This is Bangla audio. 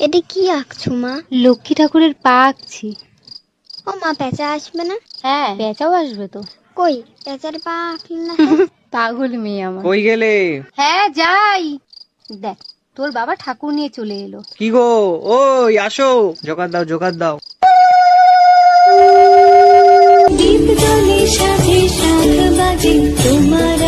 এটা কি আঁকছো মা? লক্ষ্মী ঠাকুরের পা আঁকছি। ও মা, পেঁচা আসবে না? হ্যাঁ, পেঁচাও আসবে তো। কই পেঁচার পা আঁকলি না? পাগল মেয়ে আমার। কই গেলে? হ্যাঁ যাই। দেখ, তোর বাবা ঠাকুর নিয়ে চলে এলো। কি গো, ওই আসো, জোগাড় দাও জোগাড় দাও। দীপ জলে সাথে শাখ বাজে তোমার